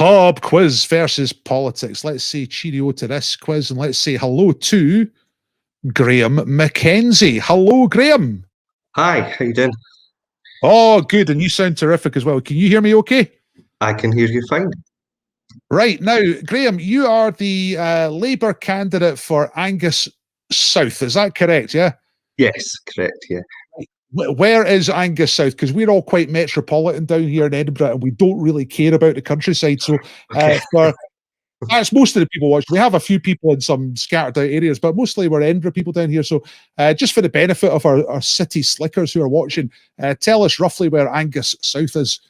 Pub quiz versus politics. Let's say cheerio to this quiz, and let's say hello to Graeme McKenzie. Hello, Graeme. Hi, how you doing? Oh, good, and you sound terrific as well. Can you hear me okay? I can hear you fine. Right, now, Graeme, you are the Labour candidate for Angus South. Is that correct, yeah? Yes, correct, yeah. Where is Angus South? Because we're all quite metropolitan down here in Edinburgh, and we don't really care about the countryside. So that's most of the people watching. We have a few people in some scattered out areas, but mostly we're Edinburgh people down here. So just for the benefit of our city slickers who are watching, tell us roughly where Angus South is.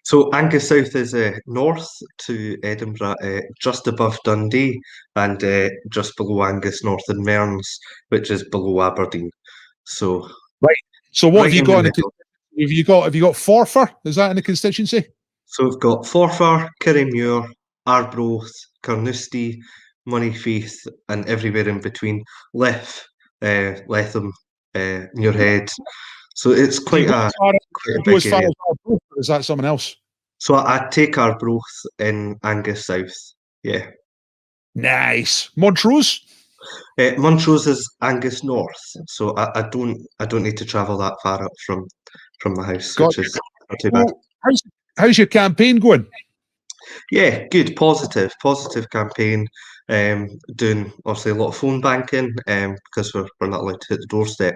So Angus South is north to Edinburgh, just above Dundee, and just below Angus North and Mearns, which is below Aberdeen. So right. So what right have you got? Have you got Forfar? Is that in the constituency? So we've got Forfar, Kirriemuir, Arbroath, Carnoustie, Moneyfeith, and everywhere in between. Letham, Muirhead. So it's quite a big area. Arbroath, or is that someone else? So I take Arbroath in Angus South. Yeah. Nice. Montrose? Montrose is Angus North, so I don't need to travel that far up from my house, which is not too bad. How's your campaign going? Yeah, good, positive campaign. Doing obviously a lot of phone banking, because we're not allowed to hit the doorstep,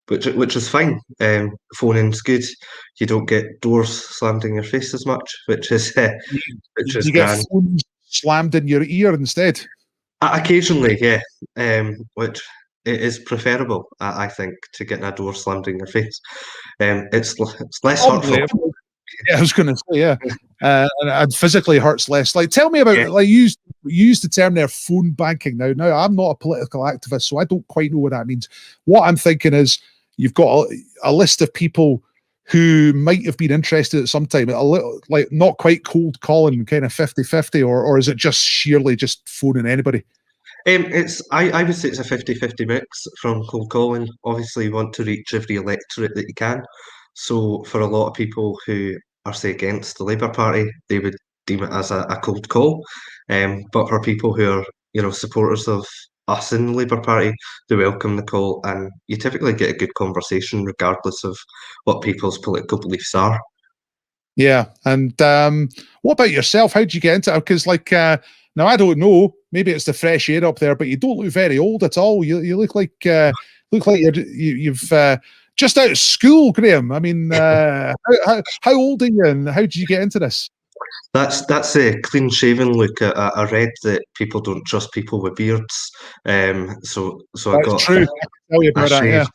which is fine. Phoning's good. You don't get doors slammed in your face as much, which is you get phones slammed in your ear instead. Occasionally, yeah. Which it is preferable, I think, to getting a door slammed in your face. It's less hurtful. Yeah, I was going to say, yeah, and physically hurts less. Like, tell me about like you used the term there, phone banking. Now, I'm not a political activist, so I don't quite know what that means. What I'm thinking is, you've got a list of people who might have been interested at some time, a little like not quite cold calling, kind of 50-50, or is it just sheerly just phoning anybody? I would say it's a 50-50 mix from cold calling. Obviously, you want to reach every electorate that you can. So for a lot of people who are, say, against the Labour Party, they would deem it as a cold call. But for people who are, supporters of us in the Labour Party, they welcome the call, and you typically get a good conversation regardless of what people's political beliefs are. Yeah, and what about yourself? How did you get into it? Because now I don't know. Maybe it's the fresh air up there, but you don't look very old at all. You look like you've just out of school, Graeme. I mean, how old are you, and how did you get into this? That's a clean-shaven look. I read that people don't trust people with beards, so I got true. Tell you about that,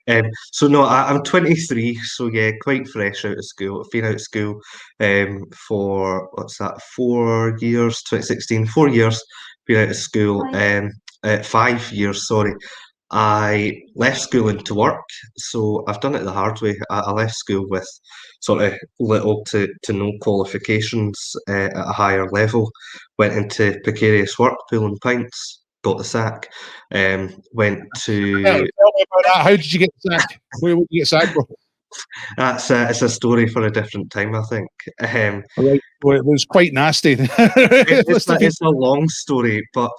yeah. So no, I'm 23, so yeah, quite fresh out of school. I've been out of school for 4 years, 2016, 4 years. Been out of school, 5 years, sorry. I left school into work, so I've done it the hard way. I left school with sort of little to no qualifications at a higher level. Went into precarious work, pulling pints, got the sack. Went to. Tell me about that. How did you get sacked? Where did you get sacked for? It's a story for a different time, I think. Right. Well, it was quite nasty. It's a long story, but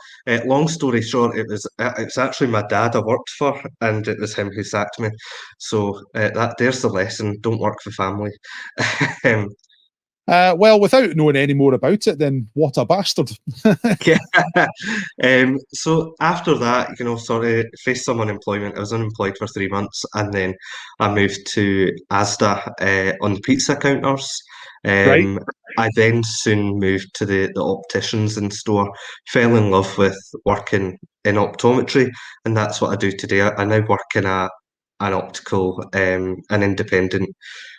long story short, it's actually my dad I worked for, and it was him who sacked me. So there's the lesson: don't work for family. Well, without knowing any more about it, then what a bastard. Yeah. So after that, sort of faced some unemployment. I was unemployed for 3 months, and then I moved to Asda on the pizza counters. Right. I then soon moved to the opticians in store, fell in love with working in optometry, and that's what I do today. I now work in an optical, an independent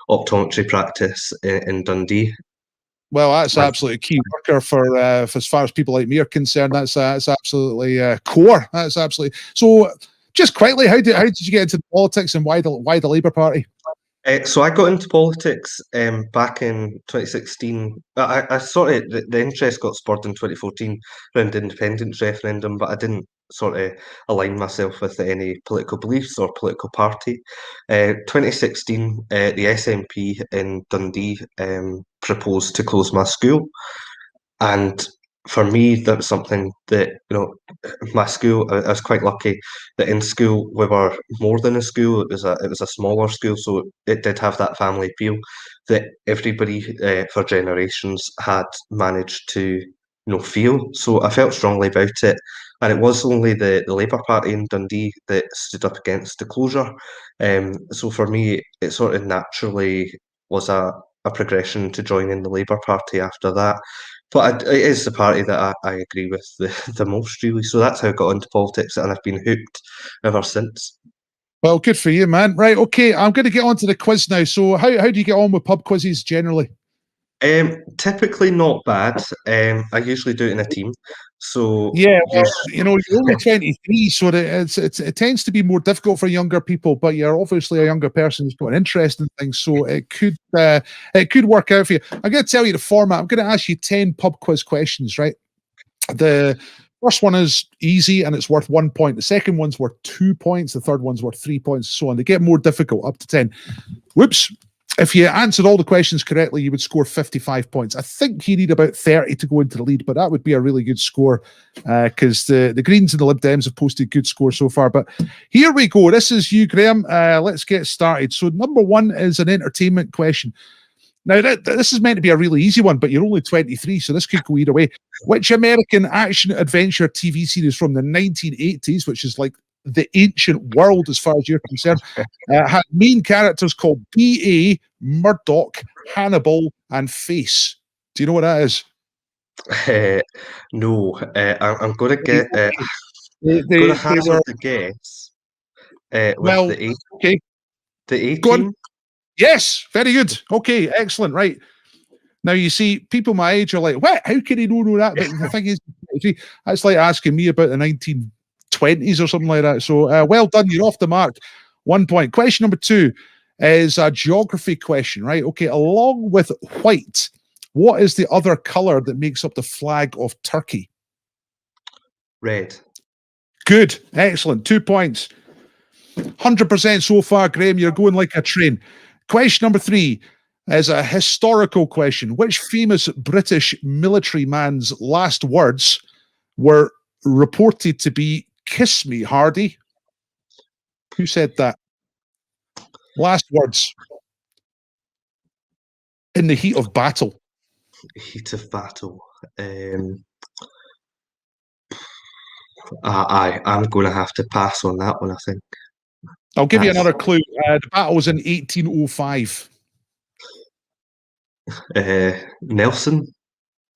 optometry practice in Dundee. Well, that's absolutely a key worker for as far as people like me are concerned. That's absolutely core. That's absolutely. So, just quickly, how did you get into politics, and why the Labour Party? So I got into politics back in 2016. I sort of the interest got spurred in 2014 around the independence referendum, but I didn't sort of align myself with any political beliefs or political party. 2016, the SNP in Dundee proposed to close my school. And for me, that was something that, my school, I was quite lucky that in school we were more than a school. It was a smaller school, so it did have that family feel that everybody for generations had managed to, feel. So I felt strongly about it. And it was only the Labour Party in Dundee that stood up against the closure. So for me, it sort of naturally was a progression to joining the Labour Party after that. But it is the party that I agree with the most, really. So that's how I got into politics, and I've been hooked ever since. Well, good for you, man. Right, okay, I'm going to get on to the quiz now. So how do you get on with pub quizzes generally? Typically not bad. I usually do it in a team. So Yeah, well, you're only 23, so it tends to be more difficult for younger people. But you're obviously a younger person who's got an interest in things, so it could work out for you. I'm going to tell you the format. I'm going to ask you 10 pub quiz questions. Right. The first one is easy and it's worth 1 point. The second one's worth 2 points. The third one's worth 3 points, so on. They get more difficult up to 10. Whoops. If you answered all the questions correctly, you would score 55 points. I think you need about 30 to go into the lead, but that would be a really good score because the Greens and the Lib Dems have posted good scores so far. But here we go. This is you, Graeme. Let's get started. So number one is an entertainment question. Now, this is meant to be a really easy one, but you're only 23, so this could go either way. Which American action-adventure TV series from the 1980s, which is like the ancient world as far as you're concerned, had main characters called B.A., Murdoch, Hannibal, and Face? Do you know what that is? No, I'm going to get. They Going to were, hazard the guess with well, okay, the A go on. team. Yes, very good. Okay, excellent. Right. Now, you see, people my age are like, what? How can he know that? But the thing is, that's like asking me about the 1920s or something like that. So, well done. You're off the mark. 1 point. Question number two is a geography question, right? Okay, along with white, what is the other color that makes up the flag of Turkey? Red. Good. Excellent. 2 points. 100% so far, Graeme. You're going like a train. Question number three is a historical question. Which famous British military man's last words were reported to be "Kiss me, Hardy"? Who said that? Last words in the heat of battle. Heat of battle. I'm going to have to pass on that one, I think. I'll give you another clue. The battle was in 1805. Nelson.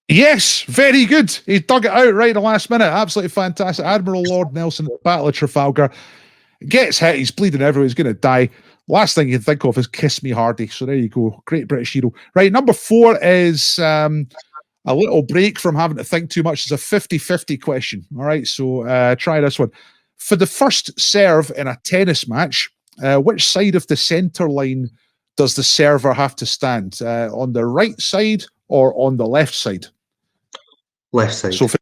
Yes, very good. He dug it out right in the last minute. Absolutely fantastic. Admiral Lord Nelson at the Battle of Trafalgar gets hit. He's bleeding everywhere. He's going to die. Last thing you think of is "Kiss Me, Hardy." So there you go. Great British hero. Right, number four is a little break from having to think too much. It's a 50-50 question. All right, so try this one. For the first serve in a tennis match, which side of the centre line does the server have to stand? On the right side or on the left side? Left side. So for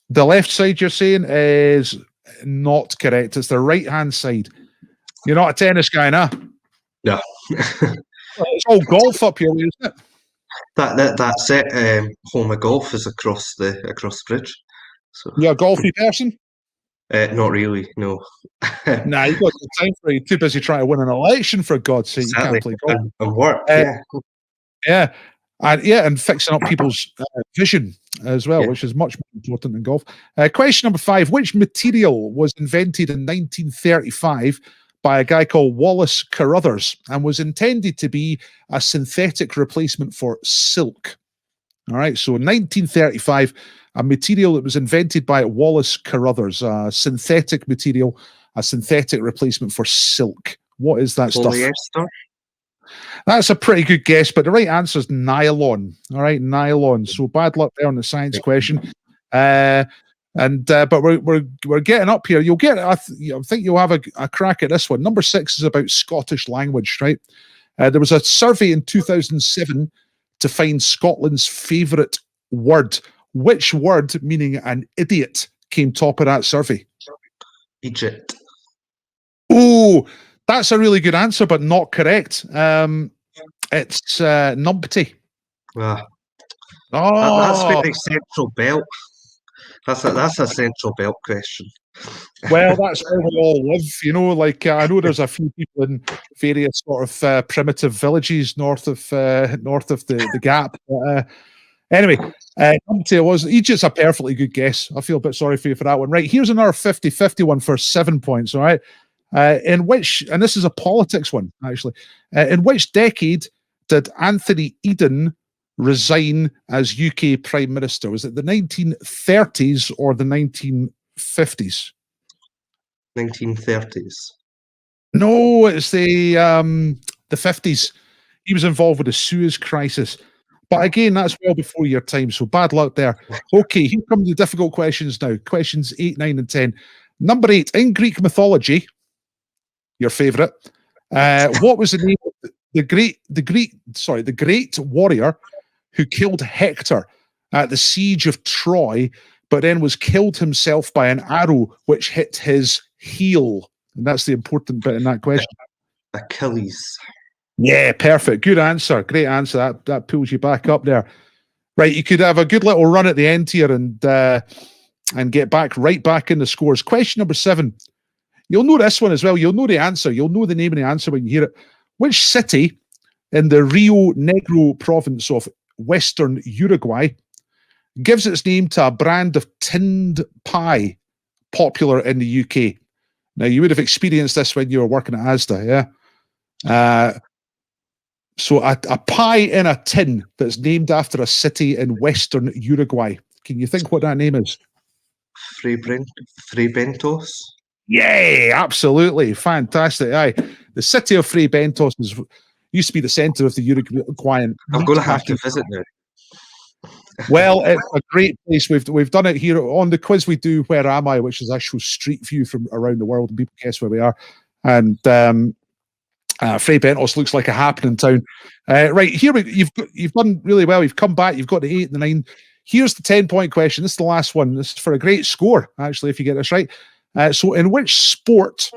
the left side, you're saying, is not correct. It's the right-hand side. You're not a tennis guy, nah? No. It's all golf up here, isn't it? That's it. Home of golf is across the bridge. So You're a golfy person? not really, no. Nah, you've got no time for it. You're too busy trying to win an election, for God's sake. Exactly. You can't play golf. And work, yeah. And fixing up people's vision as well, which is much more important than golf. Question number five. Which material was invented in 1935 by a guy called Wallace Carruthers and was intended to be a synthetic replacement for silk? All right, so 1935, a material that was invented by Wallace Carruthers, a synthetic material, a synthetic replacement for silk. What is that stuff? Polyester? That's a pretty good guess, but the right answer is nylon. All right, nylon. So bad luck there on the science question. But we're getting up here. You'll get. I think you'll have a crack at this one. Number six is about Scottish language. Right. There was a survey in 2007 to find Scotland's favourite word. Which word, meaning an idiot, came top of that survey? Egypt. Oh, that's a really good answer, but not correct. It's numpty. Ah, that's Oh, very central belt. That's a central belt question. well, that's how we all live, you know. Like I know there's a few people in various sort of primitive villages north of the Gap. But, anyway, was Egypt's a perfectly good guess. I feel a bit sorry for you for that one. Right, here's another 50-50 one for 7 points. All right, in which, and this is a politics one actually, in which decade did Anthony Eden resign as UK Prime Minister? Was it the 1930s or the 1950s? 1930s. No, it's the 50s. He was involved with the Suez Crisis. But again, that's well before your time, so bad luck there. Okay, here come the difficult questions now. Questions 8, 9, and 10. Number 8, in Greek mythology, your favourite, what was the name of the great warrior who killed Hector at the siege of Troy, but then was killed himself by an arrow which hit his heel? And that's the important bit in that question. Achilles. Yeah, perfect. Good answer. Great answer. That pulls you back up there. Right, you could have a good little run at the end here and get right back in the scores. Question number 7. You'll know this one as well. You'll know the answer. You'll know the name of the answer when you hear it. Which city in the Rio Negro province of Western Uruguay gives its name to a brand of tinned pie popular in the UK? Now, you would have experienced this when you were working at Asda, yeah? So a pie in a tin that's named after a city in Western Uruguay. Can you think what that name is? Free Bentos? Yeah, absolutely. Fantastic. Aye. The city of Frei Bentos used to be the centre of the Uruguayan. I'm going to have to visit now. Well, it's a great place. We've done it here on the quiz we do, Where Am I, which is actual street view from around the world, and people guess where we are. And Frei Bentos looks like a happening town. Right, here you've done really well. You've come back. You've got the 8 and the 9. Here's the 10-point question. This is the last one. This is for a great score, actually, if you get this right. So in which sport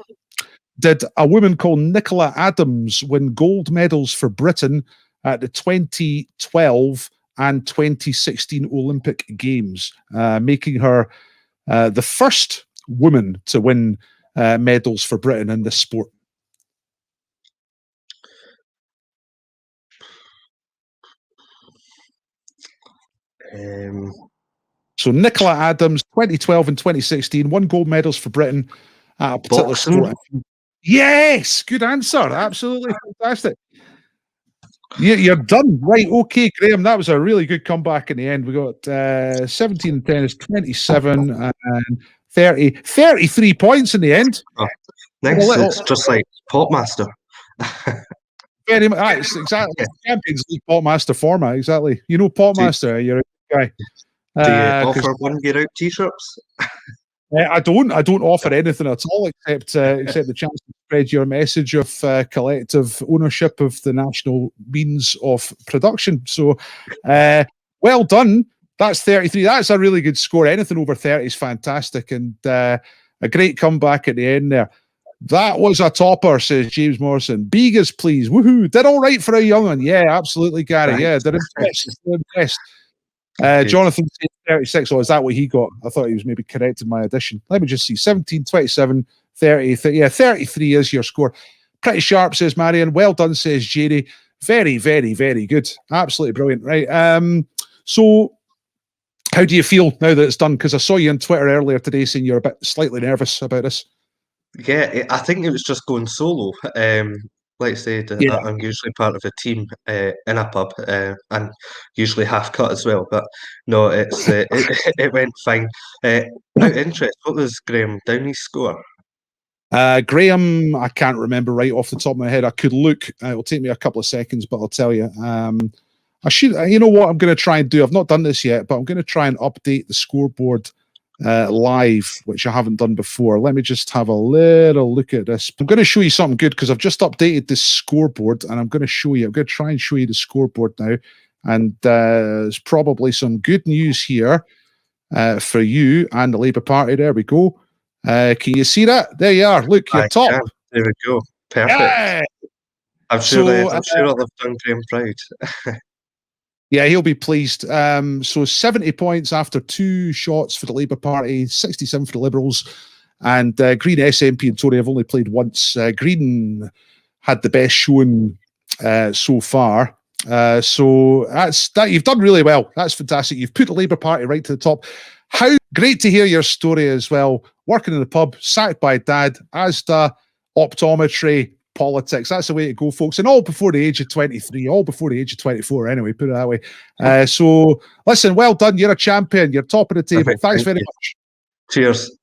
did a woman called Nicola Adams win gold medals for Britain at the 2012 and 2016 Olympic Games, making her the first woman to win medals for Britain in this sport? So Nicola Adams, 2012 and 2016, won gold medals for Britain at a particular sport. Yes, good answer. Absolutely fantastic. You're done. Right, okay, Graeme, that was a really good comeback in the end. We got 17 and 10 is 27 and 33 points in the end. Oh, nice. It's just like Popmaster. Very much. It's exactly Champions League Popmaster format, exactly. You know Popmaster, you're a good guy. Do you offer one get out t-shirts? I don't offer anything at all except the chance to spread your message of collective ownership of the national means of production. So, well done. That's 33. That's a really good score. Anything over 30 is fantastic, and a great comeback at the end there. That was a topper, says James Morrison. Begas, please. Woohoo. Did all right for a young one. Yeah, absolutely, Gary. Yeah, they're impressed. Jonathan said 36. Oh, is that what he got? I thought he was maybe correcting my addition. Let me just see. 17, 27, 30. Yeah, 33 is your score. Pretty sharp, says Marion. Well done, says Jerry. Very, very, very good. Absolutely brilliant. Right. So how do you feel now that it's done? Because I saw you on Twitter earlier today saying you're a bit slightly nervous about this. Yeah, I think it was just going solo. Like I said, I'm usually part of a team in a pub and usually half cut as well. But no, it went fine. Out of interest, what was Graeme Downey's score? Graeme, I can't remember right off the top of my head. I could look. It'll take me a couple of seconds, but I'll tell you. I should. You know what I'm going to try and do? I've not done this yet, but I'm going to try and update the scoreboard live, which I haven't done before. Let me just have a little look at this. I'm going to show you something good because I've just updated this scoreboard, and I'm going to show you. I'm going to try and show you the scoreboard now, and there's probably some good news here for you and the Labour Party. There we go. Can you see that? There you are. Look, you're top. Can. There we go. Perfect. Yeah. I'm sure I'll have done Graeme proud. Yeah, he'll be pleased. So 70 points after 2 shots for the Labour Party, 67 for the Liberals, and Green, SNP and Tory have only played once. Green had the best showing so far. So that you've done really well. That's fantastic. You've put the Labour Party right to the top. How great to hear your story as well. Working in the pub, sacked by dad, Asda, optometry, politics. That's the way to go, folks. And all before the age of 23, all before the age of 24, anyway, put it that way. So listen, well done. You're a champion. You're top of the table. Perfect. Thanks Thank very you. much. Cheers.